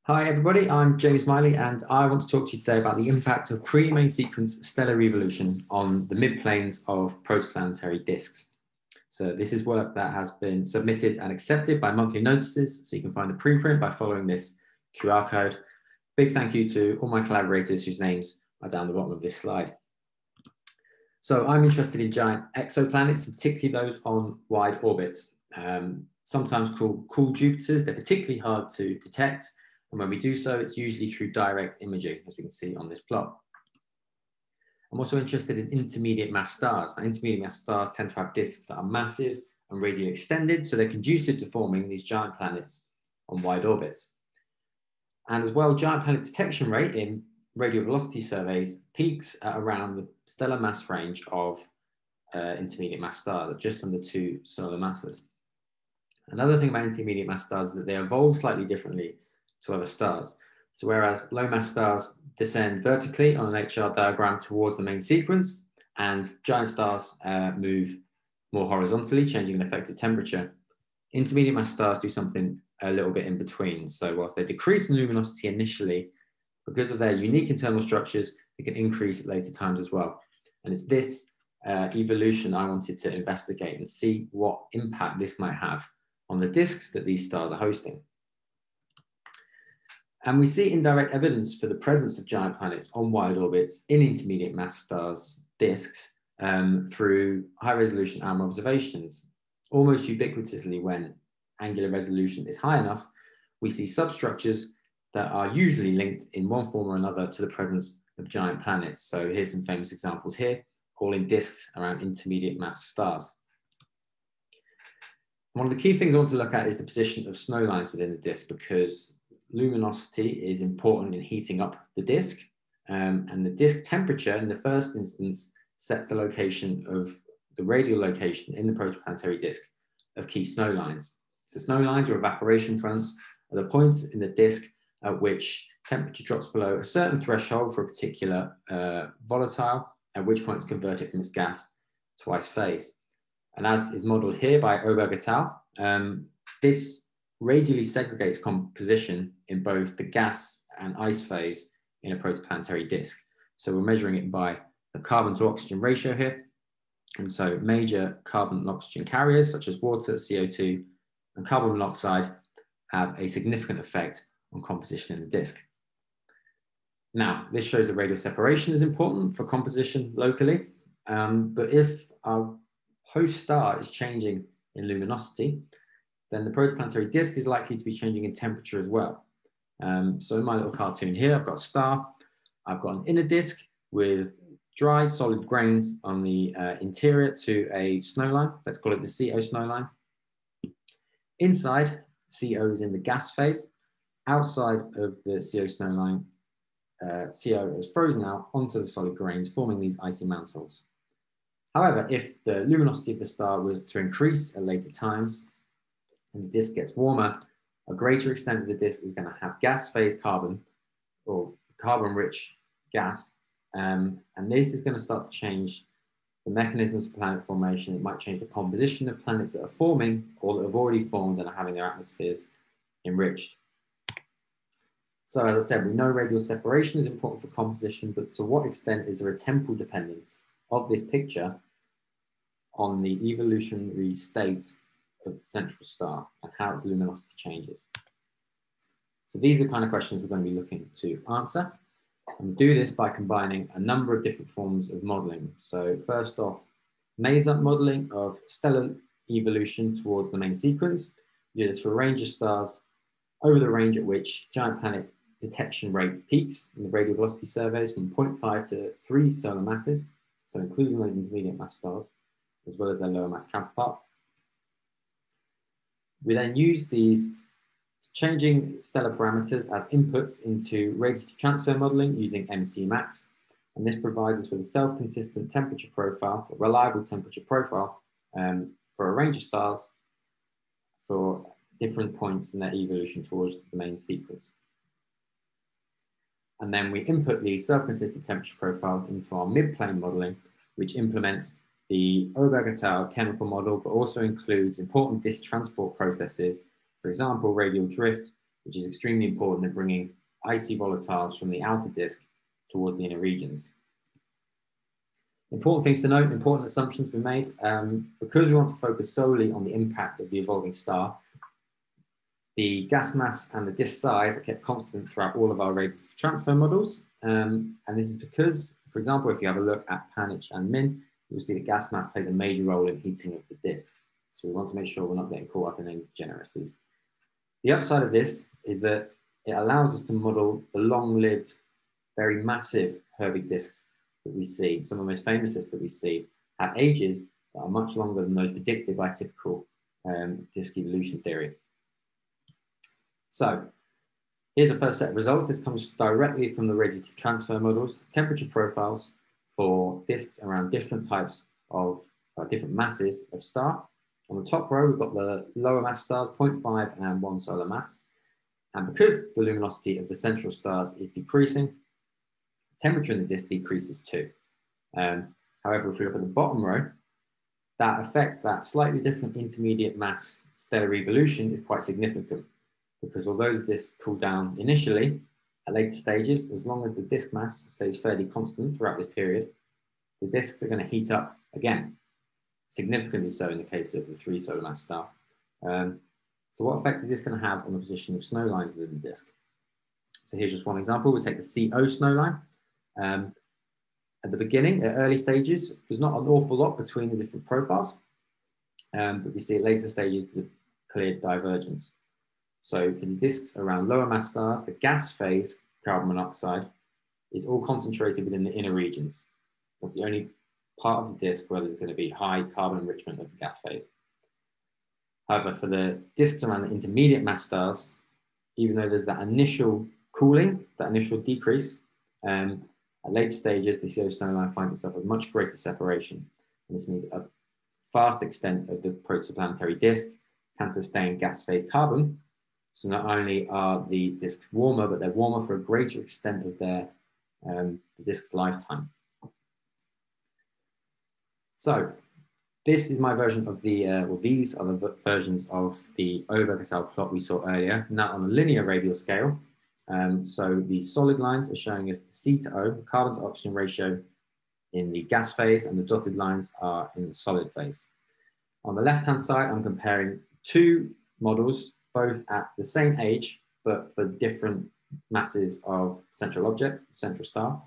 Hi everybody, I'm James Miley and I want to talk to you today about the impact of pre-main sequence stellar evolution on the midplanes of protoplanetary disks. So this is work that has been submitted and accepted by monthly notices, so you can find the preprint by following this QR code. Big thank you to all my collaborators whose names are down the bottom of this slide. So I'm interested in giant exoplanets, particularly those on wide orbits, sometimes called cool Jupiters. They're particularly hard to detect. And when we do so, it's usually through direct imaging, as we can see on this plot. I'm also interested in intermediate mass stars. Now, intermediate mass stars tend to have disks that are massive and radially extended, so they're conducive to forming these giant planets on wide orbits. And as well, giant planet detection rate in radial velocity surveys peaks at around the stellar mass range of intermediate mass stars, at just under 2 solar masses. Another thing about intermediate mass stars is that they evolve slightly differently to other stars. So whereas low mass stars descend vertically on an HR diagram towards the main sequence, and giant stars move more horizontally, changing an effective temperature, intermediate mass stars do something a little bit in between. So whilst they decrease in luminosity initially, because of their unique internal structures, they can increase at later times as well. And it's this evolution I wanted to investigate and see what impact this might have on the disks that these stars are hosting. And we see indirect evidence for the presence of giant planets on wide orbits in intermediate mass stars disks through high resolution ALMA observations. Almost ubiquitously, when angular resolution is high enough, we see substructures that are usually linked in one form or another to the presence of giant planets. So here's some famous examples here, all in disks around intermediate mass stars. One of the key things I want to look at is the position of snowlines within the disk, because luminosity is important in heating up the disk, and the disk temperature in the first instance sets the location of the radial location in the protoplanetary disk of key snowlines. So snowlines, or evaporation fronts, are the points in the disk at which temperature drops below a certain threshold for a particular volatile, at which point it's converted from its gas to ice phase. And as is modeled here by Oberg et al., this radially segregates composition in both the gas and ice phase in a protoplanetary disk. So we're measuring it by the carbon to oxygen ratio here. And so major carbon and oxygen carriers such as water, CO2, and carbon monoxide have a significant effect on composition in the disk. Now, this shows that radial separation is important for composition locally, but if our host star is changing in luminosity, then the protoplanetary disk is likely to be changing in temperature as well. So in my little cartoon here, I've got a star, I've got an inner disk with dry solid grains on the interior to a snowline. Let's call it the CO snowline. Inside, CO is in the gas phase. Outside of the CO snowline, CO is frozen out onto the solid grains, forming these icy mantles. However, if the luminosity of the star was to increase at later times, and the disk gets warmer, a greater extent of the disk is going to have gas phase carbon, or carbon-rich gas, and this is going to start to change the mechanisms of planet formation. It might change the composition of planets that are forming or that have already formed and are having their atmospheres enriched. So as I said, we know radial separation is important for composition, but to what extent is there a temporal dependence of this picture on the evolutionary state of the central star and how its luminosity changes? So these are the kind of questions we're going to be looking to answer. And we do this by combining a number of different forms of modeling. So first off, maser modeling of stellar evolution towards the main sequence. We do this for a range of stars over the range at which giant planet detection rate peaks in the radial velocity surveys from 0.5 to 3 solar masses, so including those intermediate mass stars, as well as their lower mass counterparts. We then use these changing stellar parameters as inputs into radiative transfer modeling using MC-MAX, and this provides us with a self-consistent temperature profile, a reliable temperature profile for a range of stars for different points in their evolution towards the main sequence. And then we input these self-consistent temperature profiles into our midplane modeling, which implements the Oberg et al. Chemical model, but also includes important disk transport processes, for example, radial drift, which is extremely important in bringing icy volatiles from the outer disk towards the inner regions. Important things to note, important assumptions to be made. Because we want to focus solely on the impact of the evolving star, the gas mass and the disk size are kept constant throughout all of our radiative transfer models. And this is because, for example, if you have a look at Panich and Min, you'll see that gas mass plays a major role in heating of the disk. So we want to make sure we're not getting caught up in any degeneracies. The upside of this is that it allows us to model the long-lived, very massive Herbig disks that we see. Some of the most famous disks that we see have ages that are much longer than those predicted by typical disk evolution theory. So here's a first set of results. This comes directly from the radiative transfer models, temperature profiles for disks around different types of different masses of star. On the top row, we've got the lower mass stars, 0.5 and 1 solar mass. And because the luminosity of the central stars is decreasing, temperature in the disk decreases too. However, if we look at the bottom row, that effect, that slightly different intermediate mass stellar evolution is quite significant, because although the disks cool down initially, at later stages, as long as the disk mass stays fairly constant throughout this period, the disks are going to heat up again, significantly so in the case of the 3 solar mass star. So what effect is this going to have on the position of snowlines within the disk? So here's just one example. We'll take the CO snowline. At the beginning, at early stages, there's not an awful lot between the different profiles, but we see at later stages the clear divergence. So for the disks around lower mass stars, the gas phase carbon monoxide is all concentrated within the inner regions. That's the only part of the disk where there's going to be high carbon enrichment of the gas phase. However, for the disks around the intermediate mass stars, even though there's that initial cooling, that initial decrease, at later stages, the CO snowline finds itself with much greater separation. And this means a vast extent of the protoplanetary disk can sustain gas phase carbon. So not only are the disks warmer, but they're warmer for a greater extent of their the disk's lifetime. So this is my version of the, well, these are the versions of the Oberg et al. Plot we saw earlier, now on a linear radial scale. So the solid lines are showing us the C to O, the carbon to oxygen ratio in the gas phase, and the dotted lines are in the solid phase. On the left-hand side, I'm comparing 2 models, both at the same age, but for different masses of central object, central star.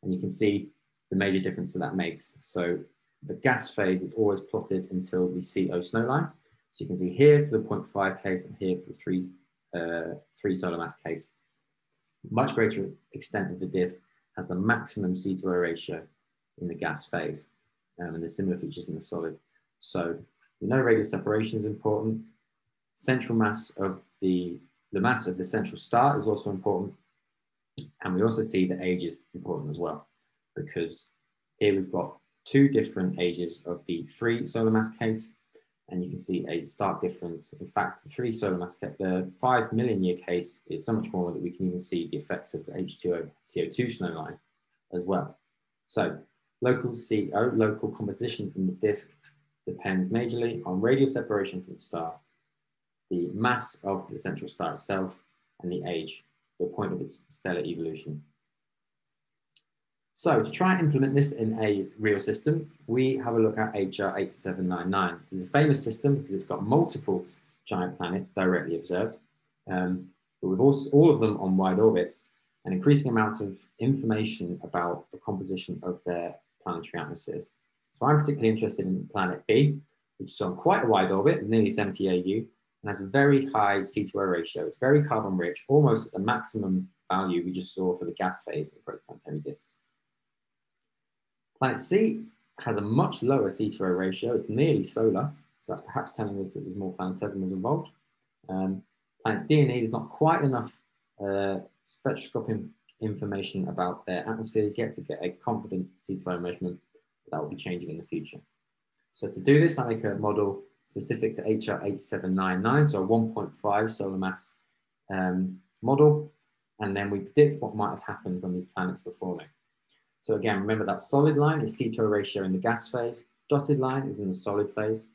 And you can see the major difference that makes. So the gas phase is always plotted until the CO snowline. So you can see here for the 0.5 case and here for the 3 solar mass case. Much greater extent of the disk has the maximum C to O ratio in the gas phase, and there's similar features in the solid. So we know radial separation is important. Central mass of the mass of the central star is also important. And we also see that age is important as well, because here we've got 2 different ages of the 3 solar mass case, and you can see a stark difference. In fact, the 3 solar mass case, the 5 million year case is so much more that we can even see the effects of the H2O CO2 snowline as well. So local CO, local composition in the disk, depends majorly on radial separation from the star, the mass of the central star itself, and the age, the point of its stellar evolution. So to try and implement this in a real system, we have a look at HR 8799. This is a famous system because it's got multiple giant planets directly observed, but with all of them on wide orbits, and increasing amounts of information about the composition of their planetary atmospheres. So I'm particularly interested in planet B, which is on quite a wide orbit, nearly 70 AU, and has a very high C2O ratio. It's very carbon rich, almost at the maximum value we just saw for the gas phase of protoplanetary disks. Planet C has a much lower C2O ratio. It's nearly solar, so that's perhaps telling us that there's more planetesimals involved. Planets D and E, there's not quite enough spectroscopic information about their atmospheres yet to get a confident C2O measurement. That will be changing in the future. So to do this, I make a model specific to HR 8799, so a 1.5 solar mass model, and then we predict what might have happened when these planets were forming. So again, remember that solid line is C2O ratio in the gas phase, dotted line is in the solid phase.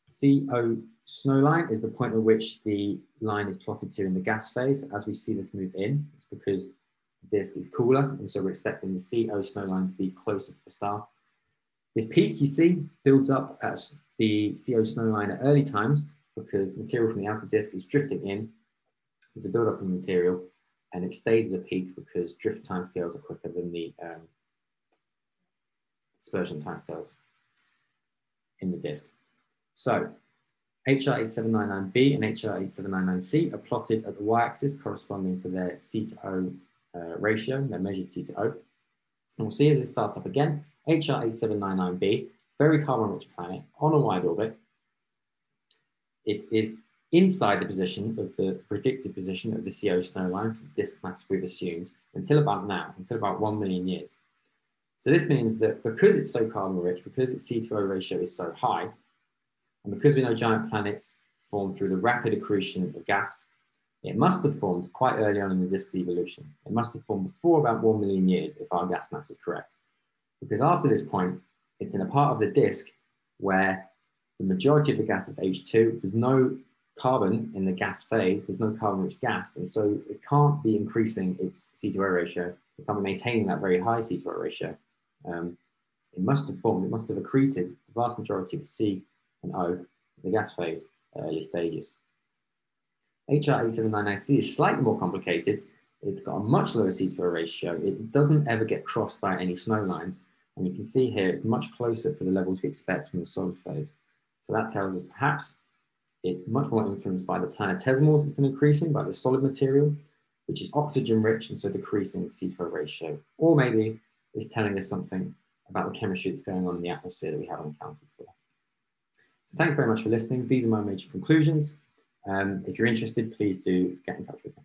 CO snow line is the point at which the line is plotted to in the gas phase. As we see this move in, it's because the disk is cooler, and so we're expecting the CO snow line to be closer to the star. This peak you see builds up at the CO snow line at early times because material from the outer disk is drifting in. There's a buildup of material, and it stays as a peak because drift timescales are quicker than the dispersion timescales in the disk. So HR8799b and HR8799c are plotted at the y-axis corresponding to their C to O ratio, their measured C to O. And we'll see as it starts up again, HR8799b, very carbon-rich planet on a wide orbit. It is inside the position of the predicted position of the CO snow line for the disk mass we've assumed until about now, until about 1 million years. So this means that because it's so carbon-rich, because its C to O ratio is so high, and because we know giant planets form through the rapid accretion of gas, it must have formed quite early on in the disk's evolution. It must have formed before about 1 million years if our gas mass is correct. Because after this point, it's in a part of the disk where the majority of the gas is H2. There's no carbon in the gas phase. There's no carbon-rich gas. And so it can't be increasing its C to O ratio. It can't be maintaining that very high C to O ratio. It must have formed, it must have accreted the vast majority of C and O in the gas phase early stages. HR8799c is slightly more complicated. It's got a much lower C to O ratio. It doesn't ever get crossed by any snow lines. And you can see here, it's much closer to the levels we expect from the solid phase. So that tells us perhaps it's much more influenced by the planetesimals it's been increasing, by the solid material, which is oxygen rich and so decreasing its C to O ratio. Or maybe it's telling us something about the chemistry that's going on in the atmosphere that we haven't accounted for. So thank you very much for listening. These are my major conclusions. If you're interested, please do get in touch with me.